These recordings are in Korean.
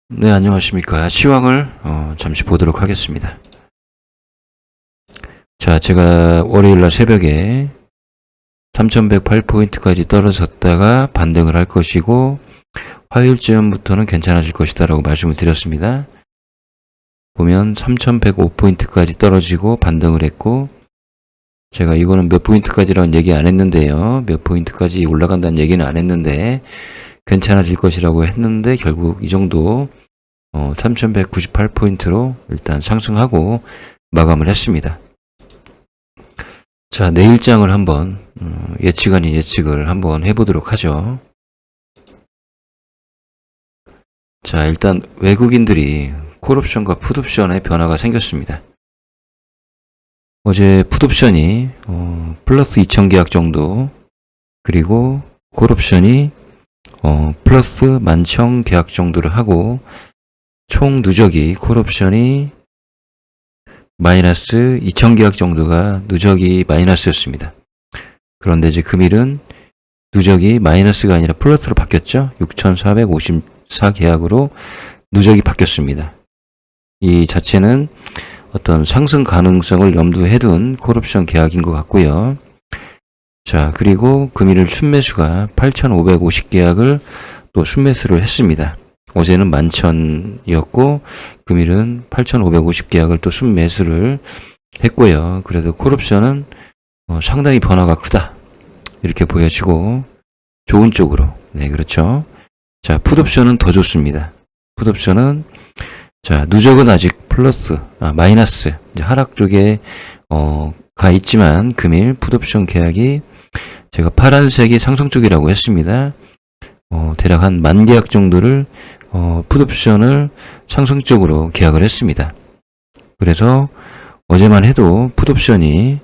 네, 안녕하십니까. 시황을 잠시 보도록 하겠습니다. 자, 제가 월요일날 새벽에 3108포인트까지 떨어졌다가 반등을 할 것이고 화요일쯤부터는 괜찮아질 것이다 라고 말씀을 드렸습니다. 보면 3105포인트까지 떨어지고 반등을 했고, 제가 이거는 몇 포인트까지라는 얘기 안 했는데요. 몇 포인트까지 올라간다는 얘기는 안 했는데 괜찮아질 것이라고 했는데 결국 이 정도 3198포인트로 일단 상승하고 마감을 했습니다. 자, 내일장을 한번 예측 아닌 예측을 한번 해보도록 하죠. 자, 일단 외국인들이 콜옵션과 풋옵션의 변화가 생겼습니다. 어제 풋옵션이 플러스 2000계약 정도, 그리고 콜옵션이 플러스 11,000계약 정도를 하고 총 누적이 콜옵션이 마이너스 2000계약 정도가 누적이 마이너스였습니다. 그런데 이제 금일은 누적이 마이너스가 아니라 플러스로 바뀌었죠. 6454계약으로 누적이 바뀌었습니다. 이 자체는 어떤 상승 가능성을 염두에 둔 콜옵션 계약인 것 같고요. 자, 그리고 금일은 순매수가 8550계약을 또 순매수를 했습니다. 어제는 11,000이었고 금일은 8,550계약을 또 순매수를 했고요. 그래도 콜옵션은 상당히 변화가 크다 이렇게 보여지고 좋은 쪽으로, 네, 그렇죠. 자, 풋옵션은 더 좋습니다. 풋옵션은 자, 누적은 아직 플러스, 마이너스 이제 하락 쪽에 가 있지만 금일 풋옵션 계약이 제가 파란색이 상승 쪽이라고 했습니다. 대략 한 10,000계약 정도를 풋옵션을 상승 쪽으로 계약을 했습니다. 그래서 어제만 해도 풋옵션이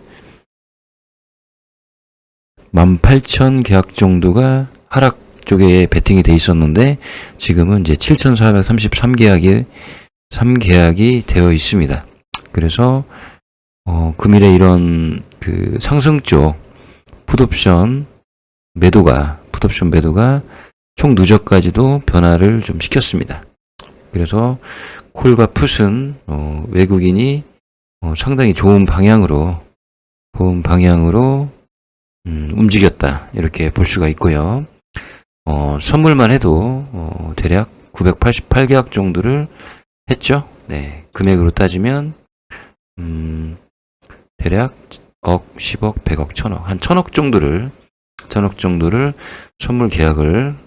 18,000계약 정도가 하락 쪽에 베팅이 돼 있었는데 지금은 이제 7,433계약이 3계약이 되어 있습니다. 그래서 금일에 이런 그 상승 쪽 풋옵션 매도가 총 누적까지도 변화를 좀 시켰습니다. 그래서 콜과 풋은 외국인이 상당히 좋은 방향으로 움직였다 이렇게 볼 수가 있고요. 선물만 해도 대략 988계약 정도를 했죠. 네, 금액으로 따지면 대략 1억, 10억, 100억, 1000억 한 1000억 정도를 선물 계약을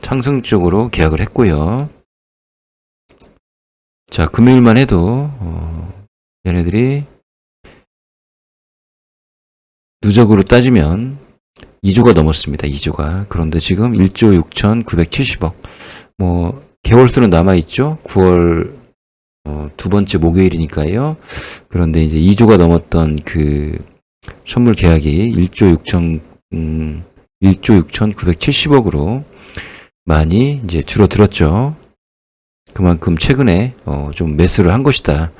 상승 쪽으로 계약을 했고요. 자, 금요일만 해도 얘네들이 누적으로 따지면 2조가 넘었습니다. 2조가. 그런데 지금 1조 6,970억. 개월수는 남아있죠. 9월 두 번째 목요일이니까요. 그런데 이제 2조가 넘었던 그 선물 계약이 1조 6,970억으로 많이 이제 줄어들었죠. 그만큼 최근에 좀 매수를 한 것이다.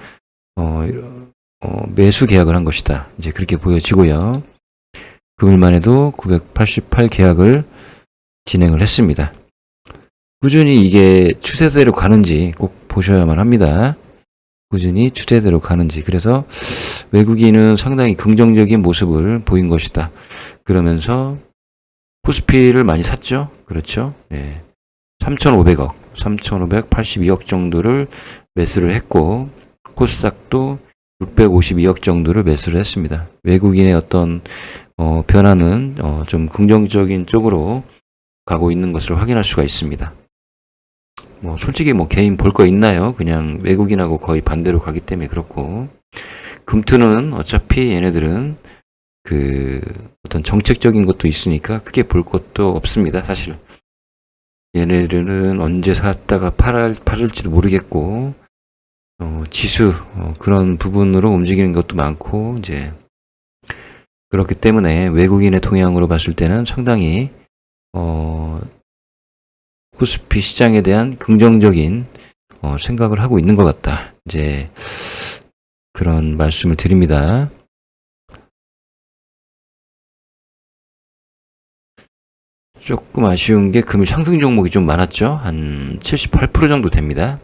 매수 계약을 한 것이다. 이제 그렇게 보여지고요. 금일만 해도 988 계약을 진행을 했습니다. 꾸준히 이게 추세대로 가는지 꼭 보셔야만 합니다. 꾸준히 추세대로 가는지. 그래서 외국인은 상당히 긍정적인 모습을 보인 것이다. 그러면서 코스피를 많이 샀죠. 그렇죠. 네. 3,582억 정도를 매수를 했고 코스닥도 652억 정도를 매수를 했습니다. 외국인의 어떤 변화는 좀 긍정적인 쪽으로 가고 있는 것을 확인할 수가 있습니다. 솔직히 개인 볼 거 있나요? 그냥 외국인하고 거의 반대로 가기 때문에 그렇고, 금투는 어차피 얘네들은 그 어떤 정책적인 것도 있으니까 크게 볼 것도 없습니다. 사실 얘네들은 언제 샀다가 팔을지도 모르겠고, 지수 그런 부분으로 움직이는 것도 많고, 이제 그렇기 때문에 외국인의 동향으로 봤을 때는 상당히 코스피 시장에 대한 긍정적인 생각을 하고 있는 것 같다. 이제 그런 말씀을 드립니다. 조금 아쉬운 게 금일 상승 종목이 좀 많았죠. 한 78% 정도 됩니다.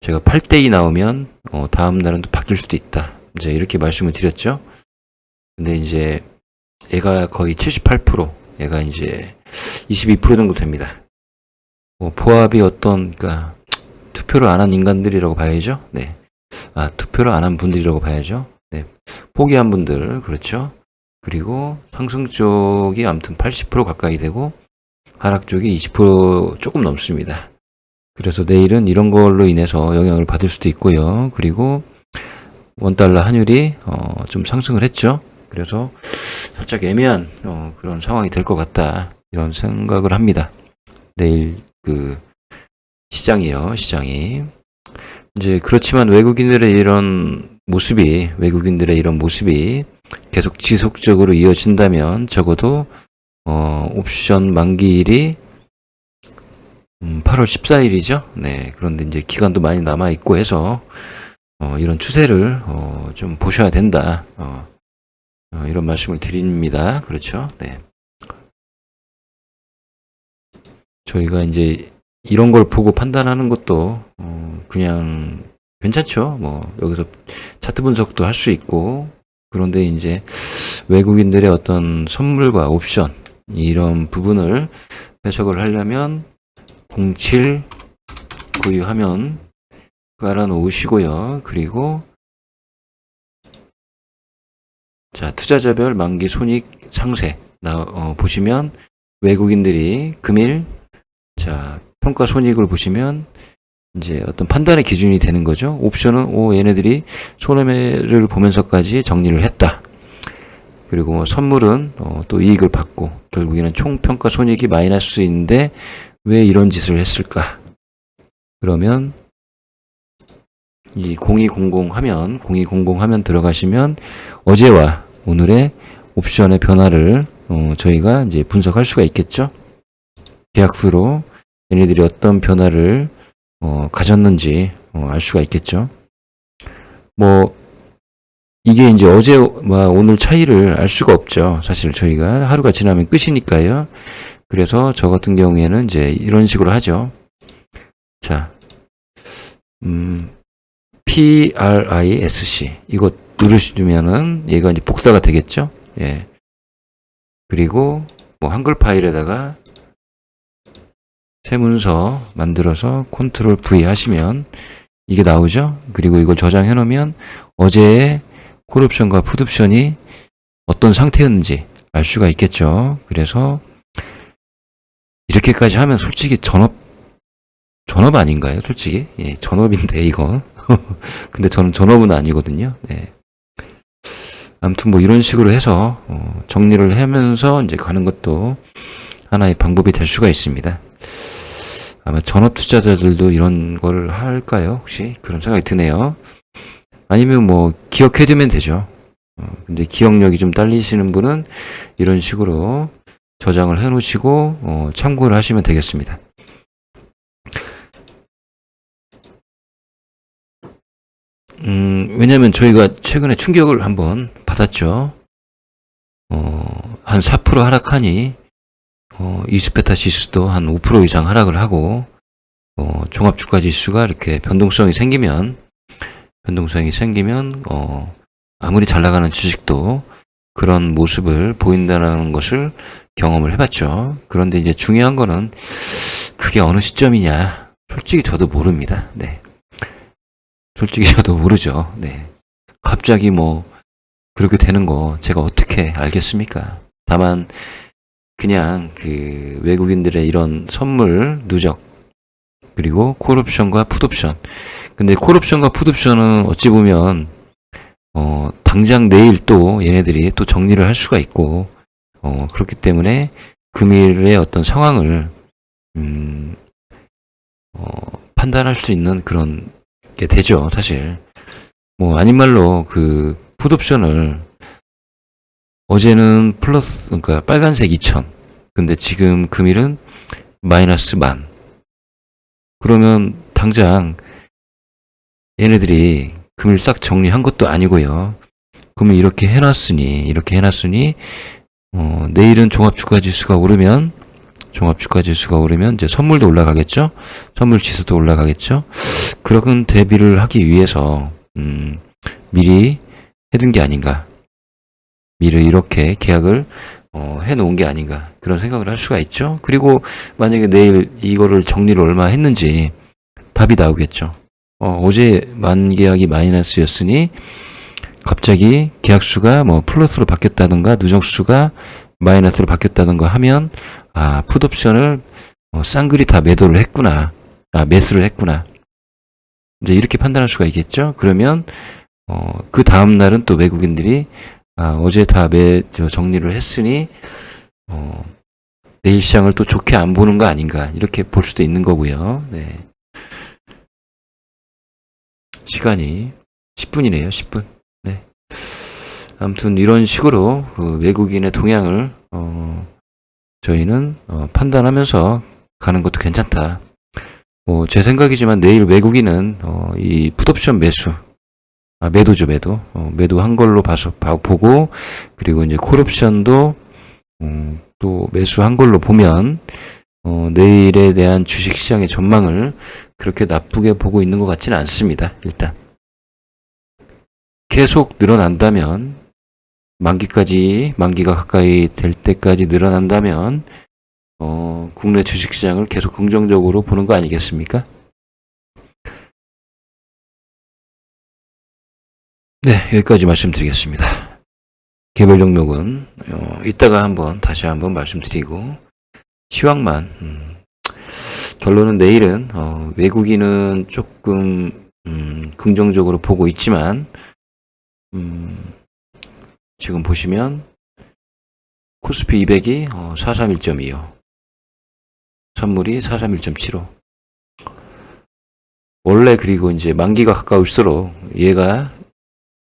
제가 8대2 나오면 다음 날은 또 바뀔 수도 있다. 이제 이렇게 말씀을 드렸죠. 근데 이제 얘가 거의 78%, 얘가 이제 22% 정도 됩니다. 보합이 그러니까 투표를 안 한 인간들이라고 봐야죠. 네. 투표를 안 한 분들이라고 봐야죠. 네. 포기한 분들, 그렇죠. 그리고 상승 쪽이 아무튼 80% 가까이 되고 하락 쪽이 20% 조금 넘습니다. 그래서 내일은 이런 걸로 인해서 영향을 받을 수도 있고요. 그리고 원달러 환율이 좀 상승을 했죠. 그래서 살짝 애매한 그런 상황이 될 것 같다, 이런 생각을 합니다. 내일 시장이 이제 그렇지만 외국인들의 이런 모습이 계속 지속적으로 이어진다면 적어도 옵션 만기일이 8월 14일이죠. 네, 그런데 이제 기간도 많이 남아 있고 해서 이런 추세를 좀 보셔야 된다. 이런 말씀을 드립니다. 그렇죠? 네. 저희가 이제 이런 걸 보고 판단하는 것도 그냥 괜찮죠. 뭐 여기서 차트 분석도 할 수 있고, 그런데 이제 외국인들의 어떤 선물과 옵션 이런 부분을 해석을 하려면 07 구유하면 깔아놓으시고요. 그리고 자, 투자자별 만기 손익 상세 보시면 외국인들이 금일 평가 손익을 보시면 이제 어떤 판단의 기준이 되는 거죠. 옵션은 얘네들이 손해를 보면서까지 정리를 했다. 그리고 선물은 또 이익을 받고 결국에는 총 평가 손익이 마이너스인데 왜 이런 짓을 했을까? 그러면 이 0200 화면 들어가시면 어제와 오늘의 옵션의 변화를 저희가 이제 분석할 수가 있겠죠. 계약수로 얘네들이 어떤 변화를 가졌는지 알 수가 있겠죠. 뭐 이게 이제 어제와 오늘 차이를 알 수가 없죠. 사실 저희가 하루가 지나면 끝이니까요. 그래서 저 같은 경우에는 이제 이런 식으로 하죠. 자, PRISC 이거 누르시면은 얘가 이제 복사가 되겠죠. 예. 그리고 뭐 한글 파일에다가 새 문서 만들어서 컨트롤 V 하시면 이게 나오죠. 그리고 이걸 저장해 놓으면 어제의 콜옵션과 풋옵션이 어떤 상태였는지 알 수가 있겠죠. 그래서 이렇게까지 하면 솔직히 전업 아닌가요? 솔직히 예, 전업인데 이거 근데 저는 전업은 아니거든요. 네. 아무튼 뭐 이런 식으로 해서 정리를 하면서 이제 가는 것도 하나의 방법이 될 수가 있습니다. 아마 전업 투자자들도 이런 걸 할까요? 혹시 그런 생각이 드네요. 아니면 뭐 기억해두면 되죠. 근데 기억력이 좀 딸리시는 분은 이런 식으로 저장을 해놓으시고 참고를 하시면 되겠습니다. 왜냐면 저희가 최근에 충격을 한번 받았죠. 한 4% 하락하니 이스페타 지수도 한 5% 이상 하락을 하고 종합주가 지수가 이렇게 변동성이 생기면 아무리 잘 나가는 주식도 그런 모습을 보인다는 것을 경험을 해봤죠. 그런데 이제 중요한 거는 그게 어느 시점이냐, 솔직히 저도 모릅니다. 네. 솔직히 저도 모르죠. 네. 갑자기 뭐 그렇게 되는 거 제가 어떻게 알겠습니까? 다만 그냥 그 외국인들의 이런 선물 누적 그리고 콜옵션과 풋옵션. 근데 콜옵션과 풋옵션은 어찌 보면 당장 내일 또 얘네들이 또 정리를 할 수가 있고 그렇기 때문에 금일의 어떤 상황을 판단할 수 있는 그런 게 되죠. 사실 뭐 아닌 말로 그 풋옵션을 어제는 플러스, 그러니까 빨간색 2000. 근데 지금 금일은 마이너스 10,000. 그러면 당장 얘네들이 금일 싹 정리한 것도 아니고요. 그러면 이렇게 해놨으니 내일은 종합주가지수가 오르면 이제 선물도 올라가겠죠? 선물 지수도 올라가겠죠? 그런 대비를 하기 위해서, 미리 해둔 게 아닌가. 미리 이렇게 계약을, 해놓은 게 아닌가. 그런 생각을 할 수가 있죠? 그리고 만약에 내일 이거를 정리를 얼마 했는지 답이 나오겠죠. 어제 만계약이 마이너스였으니 갑자기 계약수가 뭐 플러스로 바뀌었다든가 누적수가 마이너스로 바뀌었다든가 하면 풋옵션을 쌍그리 다 매도를 했구나. 매수를 했구나. 이제 이렇게 판단할 수가 있겠죠. 그러면 그 다음 날은 또 외국인들이 어제 다 정리를 했으니 내일 시장을 또 좋게 안 보는 거 아닌가 이렇게 볼 수도 있는 거고요. 네. 시간이 10분이네요. 10분. 네. 아무튼 이런 식으로 그 외국인의 동향을 저희는 판단하면서 가는 것도 괜찮다. 제 생각이지만 내일 외국인은 이 풋옵션 매도죠, 매도. 매도 한 걸로 보고, 그리고 이제 콜옵션도 또 매수한 걸로 보면 내일에 대한 주식시장의 전망을 그렇게 나쁘게 보고 있는 것 같지는 않습니다. 일단 계속 늘어난다면 만기가 가까이 될 때까지 늘어난다면 국내 주식시장을 계속 긍정적으로 보는 거 아니겠습니까? 네, 여기까지 말씀드리겠습니다. 개별 종목은 이따가 다시 한번 말씀드리고 시황만 결론은 내일은 외국인은 조금 긍정적으로 보고 있지만 지금 보시면 코스피 200이 431.25 선물이 431.75 원래 그리고 이제 만기가 가까울수록 얘가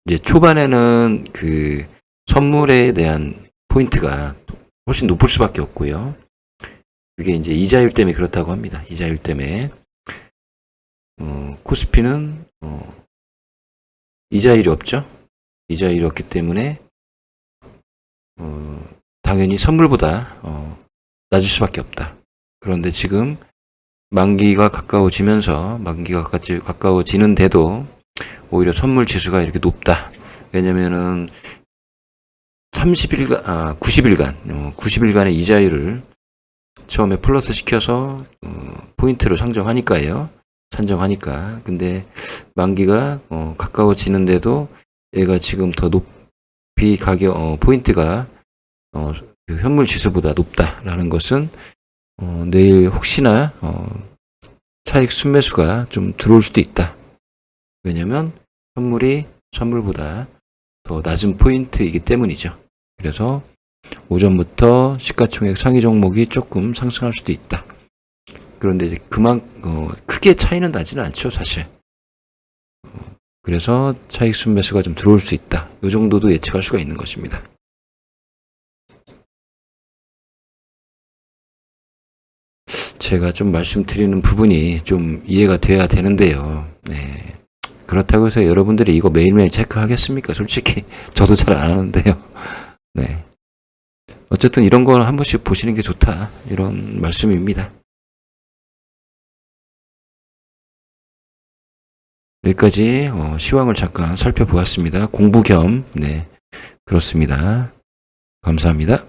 이제 초반에는 그 선물에 대한 포인트가 훨씬 높을 수밖에 없고요. 그게 이제 이자율 때문에 그렇다고 합니다. 이자율 때문에 코스피는 이자율이 없죠. 이자율이 없기 때문에 당연히 선물보다 낮을 수밖에 없다. 그런데 지금 만기가 가까워지는데도 오히려 선물 지수가 이렇게 높다. 왜냐면은 90일간의 이자율을 처음에 플러스 시켜서 포인트로 산정하니까. 근데 만기가 가까워지는데도 얘가 지금 더 높이 포인트가 그 현물 지수보다 높다라는 것은 내일 혹시나 차익 순매수가 좀 들어올 수도 있다. 왜냐면 선물보다 더 낮은 포인트이기 때문이죠. 그래서 오전부터 시가총액 상위 종목이 조금 상승할 수도 있다. 그런데 이제 크게 차이는 나지는 않죠, 사실. 그래서 차익 순매수가 좀 들어올 수 있다. 이 정도도 예측할 수가 있는 것입니다. 제가 좀 말씀드리는 부분이 좀 이해가 돼야 되는데요. 네. 그렇다고 해서 여러분들이 이거 매일매일 체크하겠습니까? 솔직히 저도 잘 안 하는데요. 네. 어쨌든 이런 거 한 번씩 보시는 게 좋다. 이런 말씀입니다. 여기까지 시황을 잠깐 살펴보았습니다. 공부 겸, 네. 그렇습니다. 감사합니다.